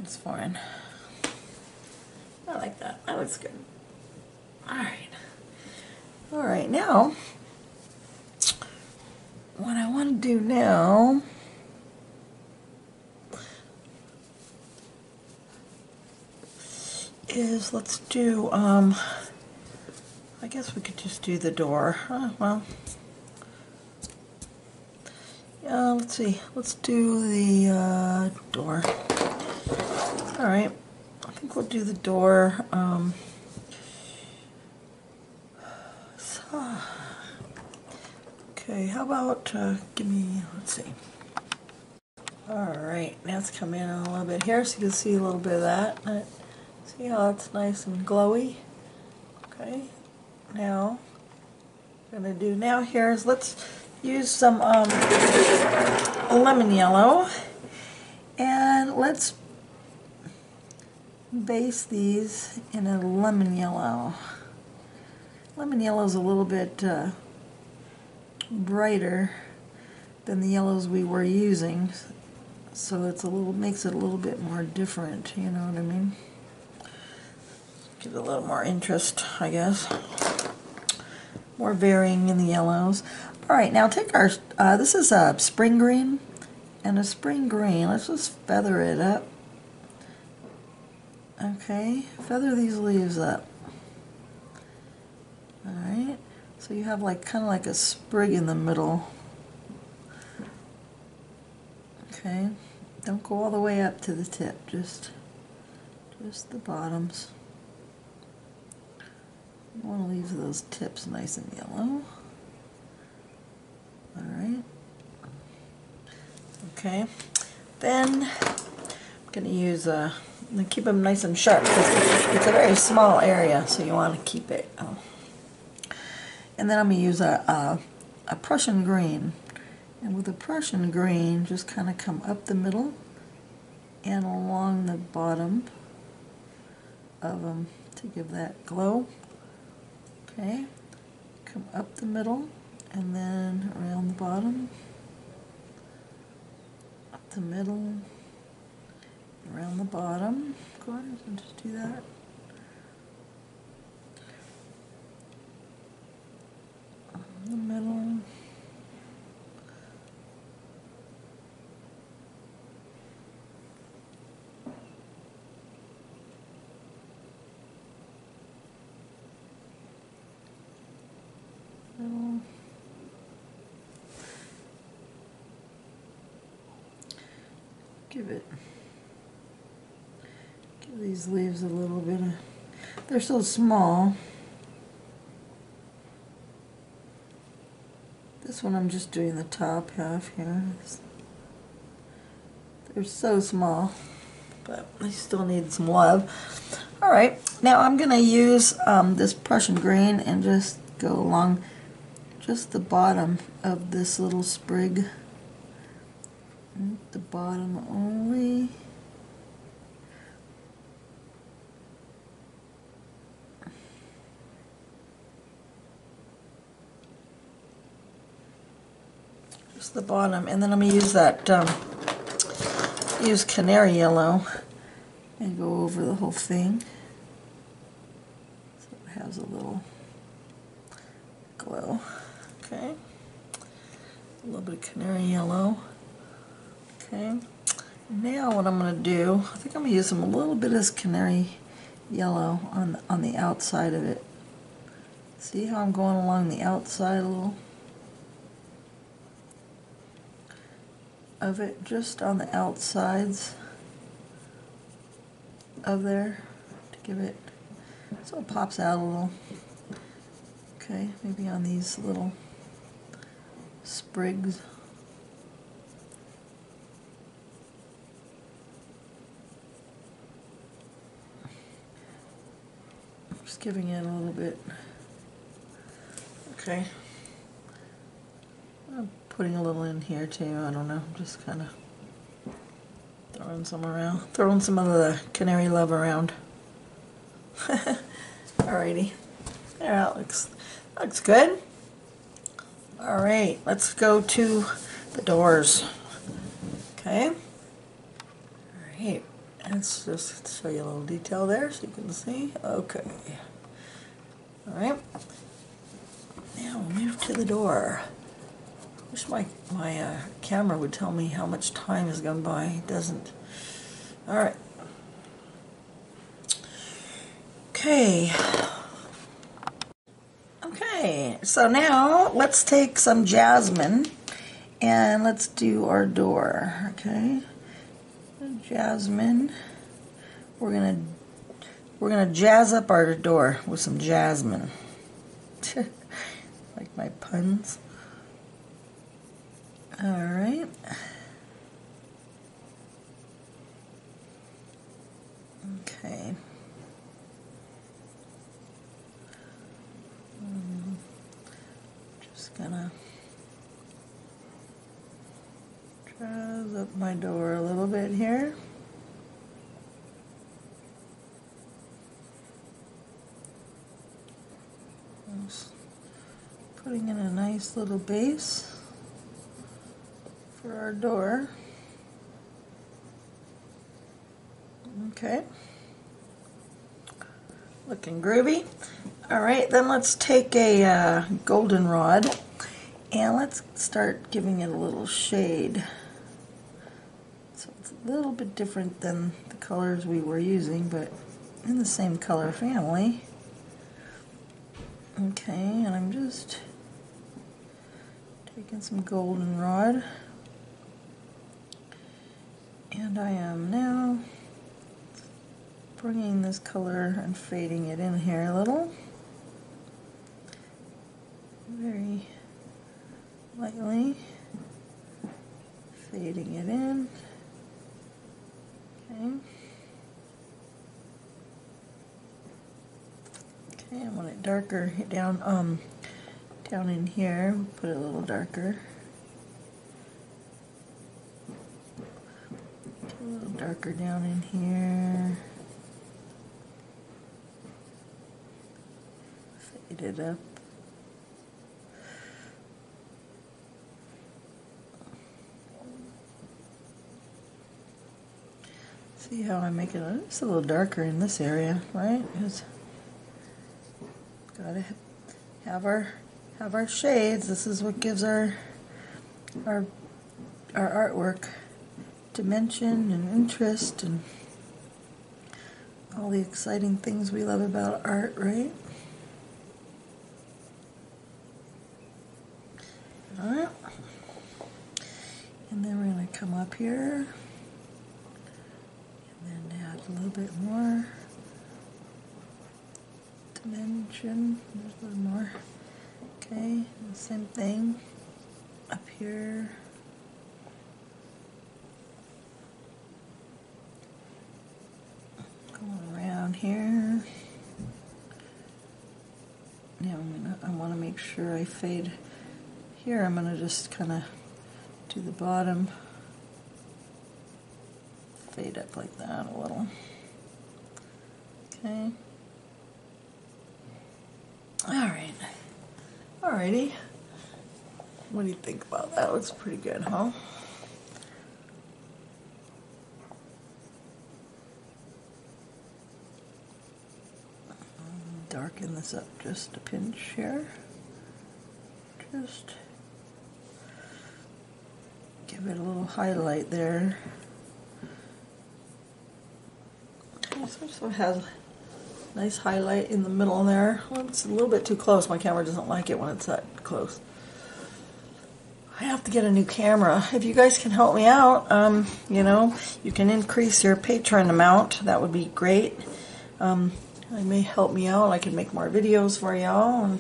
It's fine. I like that. That looks good. Alright. Alright, now, what I want to do now is let's do, I guess we could just do the door. Well, yeah, let's see. Let's do the door. Alright, I think we'll do the door. Okay, how about, let's see. Alright, now it's come in a little bit here so you can see a little bit of that. See how that's nice and glowy? Okay, now gonna do now here is let's use some lemon yellow, and let's base these in a lemon yellow. Lemon yellow is a little bit brighter than the yellows we were using, so it's a little, makes it a little bit more different, you know what I mean? Give it a little more interest, I guess. More varying in the yellows. All right, now take our, this is a spring green and a spring green. Let's just feather it up. Okay, feather these leaves up. All right, so you have like kind of like a sprig in the middle. Okay, don't go all the way up to the tip, just the bottoms. You want to leave those tips nice and yellow. All right. Okay. Then I'm going to use I'm going to keep them nice and sharp because it's a very small area, so you want to keep it. And then I'm going to use a Prussian green. And with a Prussian green, just kind of come up the middle and along the bottom of them to give that glow. Okay, come up the middle and then around the bottom, up the middle, around the bottom. Go ahead and just do that. In the middle. Give these leaves a little bit of, they're so small. This one I'm just doing the top half here. They're so small, but they still need some love. All right, now I'm gonna use this Prussian green and just go along just the bottom of this little sprig. The bottom only. Just the bottom, and then I'm going to use that, use canary yellow and go over the whole thing. So it has a little glow. Okay. A little bit of canary yellow. Okay, now what I'm going to do, I think I'm going to use a little bit of canary yellow on the outside of it. See how I'm going along the outside a little of it, just on the outsides of there to give it, so it pops out a little. Okay, maybe on these little sprigs. Just giving it a little bit. Okay. I'm putting a little in here too, I don't know, just kind of throwing some around, throwing some of the canary love around. Alrighty. There, that looks good. Alright, let's go to the doors. Okay. Alright. Let's just show you a little detail there so you can see. Okay. Alright. Now we'll move to the door. Wish my camera would tell me how much time has gone by. It doesn't. Alright. Okay. Okay, so now let's take some jasmine and let's do our door. Okay. Jasmine. We're gonna jazz up our door with some jasmine. Like my puns. All right. Okay. Just gonna dress up my door a little bit here. Just putting in a nice little base for our door. Okay. Looking groovy. All right, then let's take a goldenrod and let's start giving it a little shade. So it's a little bit different than the colors we were using, but in the same color family. Okay, and I'm just taking some goldenrod, and I am now bringing this color and fading it in here a little, very lightly, fading it in. Okay. Okay, I want it darker down down in here. Put it a little darker. A little darker down in here. Fade it up. See how I make it just a little darker in this area, right? It's gotta have our shades. This is what gives our artwork dimension and interest and all the exciting things we love about art, right? Alright. And then we're going to come up here and then add a little bit more dimension. There's a little more. Okay, and the same thing up here. Going around here. Now I want to make sure I fade here. I'm going to just kind of do the bottom, fade up like that a little. Okay. Alright. Alrighty. What do you think about that? Looks pretty good, huh? Darken this up just a pinch here. Just give it a little highlight there. Okay, so it also has a nice highlight in the middle there. Well, it's a little bit too close. My camera doesn't like it when it's that close. I have to get a new camera. If you guys can help me out, you know, you can increase your Patreon amount. That would be great. It may help me out. I can make more videos for y'all.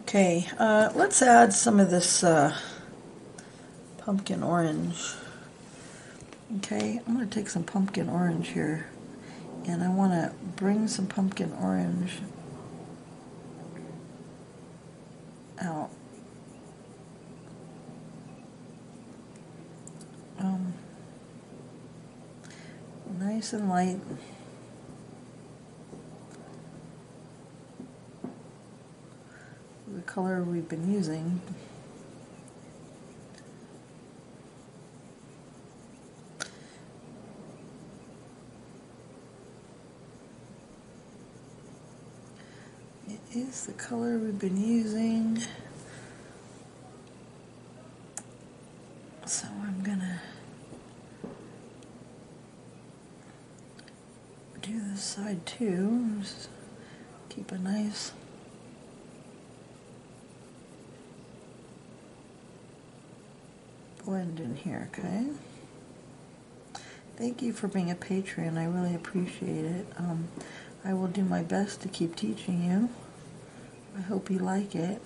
Okay, let's add some of this pumpkin orange. Okay, I'm going to take some pumpkin orange here, and I want to bring some pumpkin orange out. Nice and light. The color we've been using. It is the color we've been using. So I'm gonna do this side too. Just keep a nice blend in here, okay? Thank you for being a patron. I really appreciate it. I will do my best to keep teaching you. I hope you like it.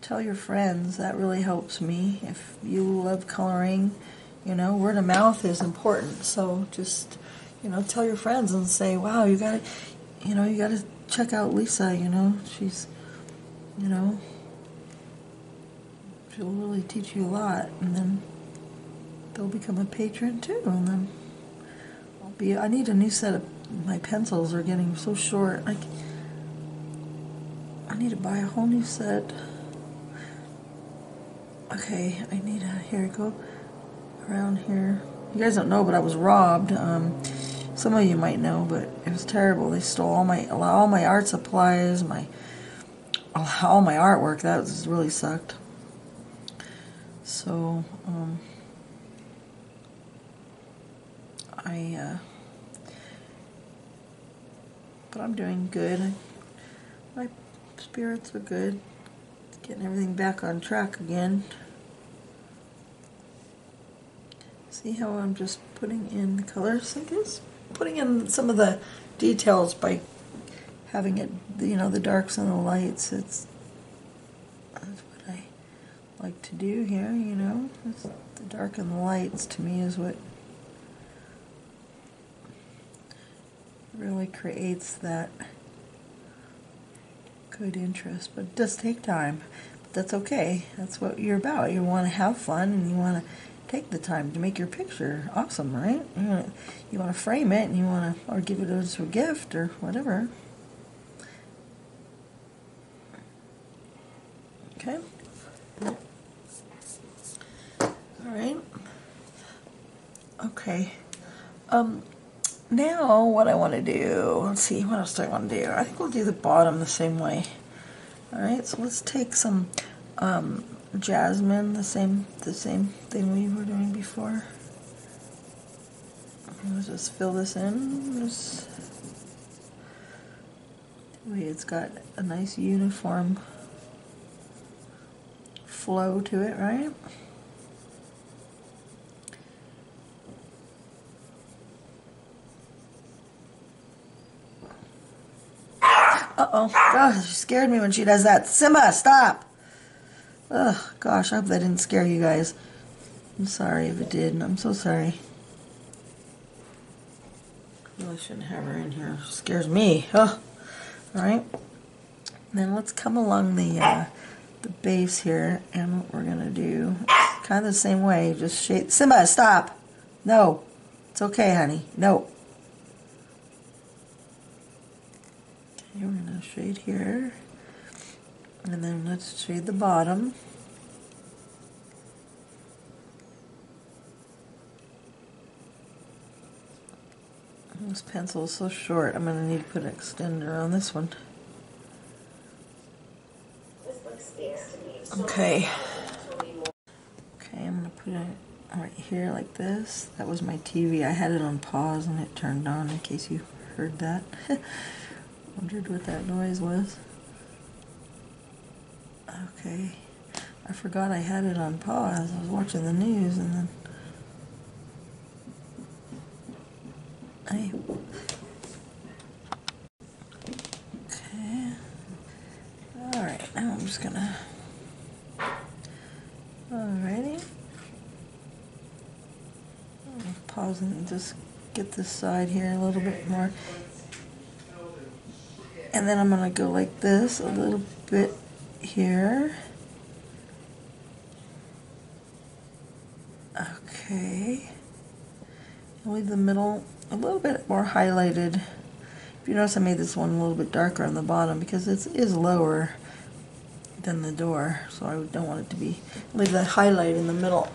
Tell your friends. That really helps me. If you love coloring, you know, word of mouth is important. So just, you know, tell your friends and say, wow, you got to, you know, you got to check out Lisa, you know, she's, you know, she'll really teach you a lot, and then they'll become a patron too, and then I need a new set of, my pencils are getting so short, I need to buy a whole new set. Okay, I need a, here I go, around here. You guys don't know, but I was robbed. Some of you might know, but it was terrible. They stole all my art supplies, all my artwork. That was really sucked. So, but I'm doing good. My spirits are good. Getting everything back on track again. See how I'm just putting in the colors? I guess putting in some of the details by having it, you know, the darks and the lights. That's what I like to do here, you know. The dark and the lights to me is what really creates that good interest, but it does take time. But that's okay. That's what you're about. You want to have fun, and you want to take the time to make your picture awesome, right? You want to frame it, and you want to, or give it as a gift or whatever. Okay. All right. Okay. Now what I want to do, let's see, what else do I want to do? I think we'll do the bottom the same way. Alright, so let's take some jasmine, the same thing we were doing before. Let's just fill this in. This way it's got a nice uniform flow to it, right? Uh-oh. Gosh, she scared me when she does that. Simba, stop! Ugh, gosh, I hope that didn't scare you guys. I'm sorry if it did. I'm so sorry. Really shouldn't have her in here. She scares me. Ugh. Alright. Then let's come along the base here, and what we're going to do, kind of the same way, just shade. Simba, stop! No. It's okay, honey. No. We're going to shade here, and then let's shade the bottom. This pencil is so short, I'm going to need to put an extender on this one. Okay. Okay, I'm going to put it right here like this. That was my TV. I had it on pause and it turned on in case you heard that. Wondered what that noise was. Okay. I forgot I had it on pause. I was watching the news and then okay. Alright, now I'm just gonna alrighty. Pause and just get this side here a little bit more. And then I'm going to go like this a little bit here. Okay. I'll leave the middle a little bit more highlighted. If you notice, I made this one a little bit darker on the bottom because it is lower than the door. So I don't want it to be, leave the highlight in the middle.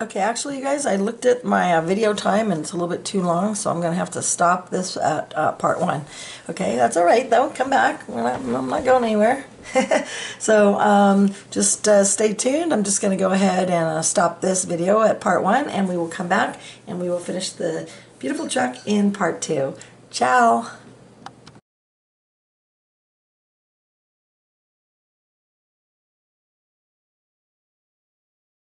Okay, actually, you guys, I looked at my video time and it's a little bit too long, so I'm going to have to stop this at part 1. Okay, that's all right, though. Come back. I'm not going anywhere. So just stay tuned. I'm just going to go ahead and stop this video at part 1, and we will come back and we will finish the beautiful truck in part 2. Ciao.